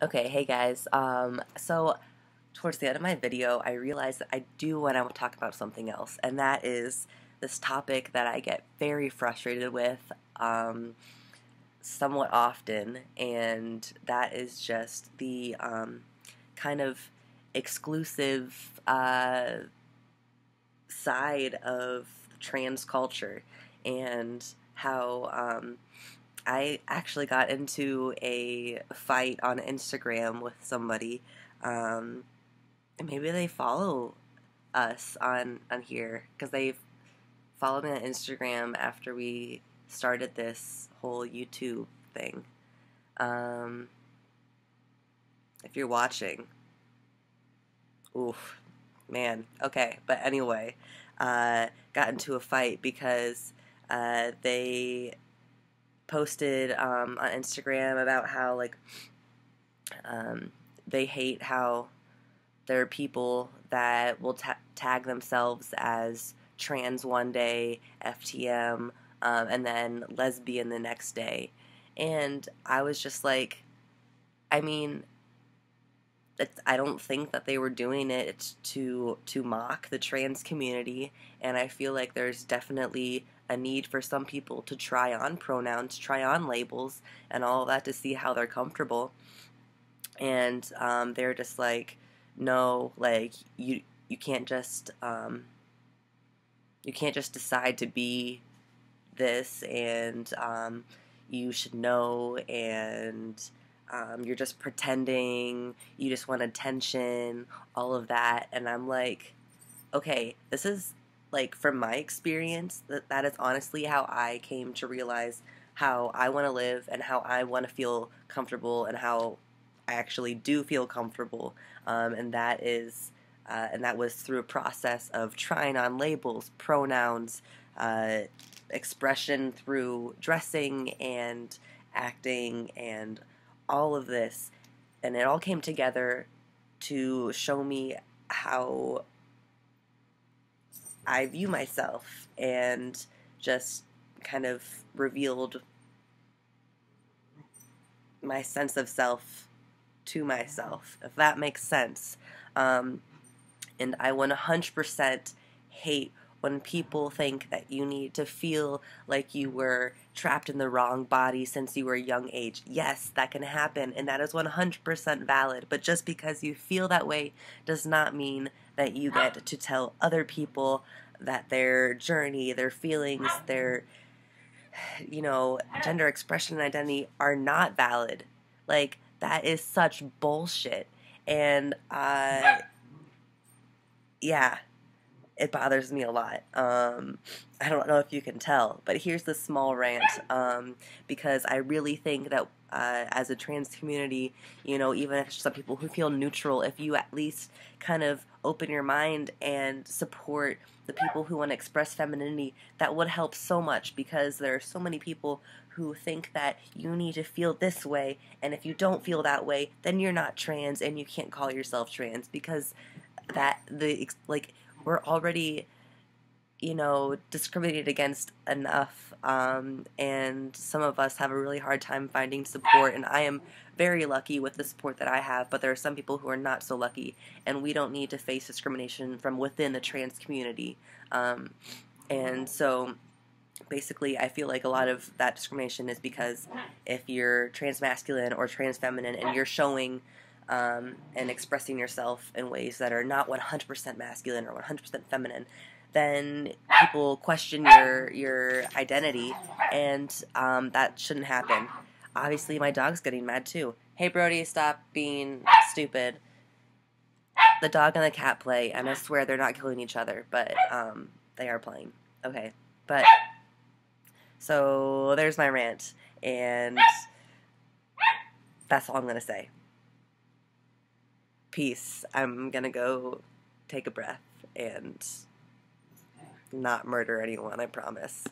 Okay, hey guys. So towards the end of my video, I realized that I do want to talk about something else, and that is this topic that I get very frustrated with somewhat often, and that is just the kind of exclusive side of trans culture and how I actually got into a fight on Instagram with somebody. Um, and maybe they follow us on here because they followed me on Instagram after we started this whole YouTube thing. Um, if you're watching, oof, man. Okay, but anyway, got into a fight because they posted on Instagram about how they hate how there are people that will tag themselves as trans one day, FTM, and then lesbian the next day. And I was just like, I mean, I don't think that they were doing it to mock the trans community, and I feel like there's definitely a need for some people to try on pronouns, try on labels, and all of that to see how they're comfortable. And they're just like, no, like you can't just decide to be this, and you should know, and you're just pretending, you just want attention, all of that. And I'm like, okay, this is, like, from my experience, that is honestly how I came to realize how I want to live and how I want to feel comfortable and how I actually do feel comfortable. And that was through a process of trying on labels, pronouns, expression through dressing and acting and all of this. And it all came together to show me how I view myself, and just kind of revealed my sense of self to myself, if that makes sense. And I 100% hate when people think that you need to feel like you were trapped in the wrong body since you were a young age. Yes, that can happen, and that is 100% valid, but just because you feel that way does not mean that you get to tell other people that their journey, their feelings, their, gender expression and identity are not valid. Like, that is such bullshit. And, yeah, it bothers me a lot. I don't know if you can tell, but here's the small rant, because I really think that as a trans community, even if some people who feel neutral, if you at least kind of open your mind and support the people who want to express femininity, that would help so much, because there are so many people who think that you need to feel this way, and if you don't feel that way, then you're not trans and you can't call yourself trans, because we're already, discriminated against enough, and some of us have a really hard time finding support, and I am very lucky with the support that I have, but there are some people who are not so lucky, and we don't need to face discrimination from within the trans community. And so basically, I feel like a lot of that discrimination is because if you're transmasculine or transfeminine and you're showing and expressing yourself in ways that are not 100% masculine or 100% feminine, then people question your identity, and that shouldn't happen. Obviously, my dog's getting mad too. Hey, Brody, stop being stupid. The dog and the cat play, and I swear they're not killing each other, but they are playing. Okay, but so there's my rant, and that's all I'm gonna say. Peace. I'm gonna go take a breath and not murder anyone, I promise.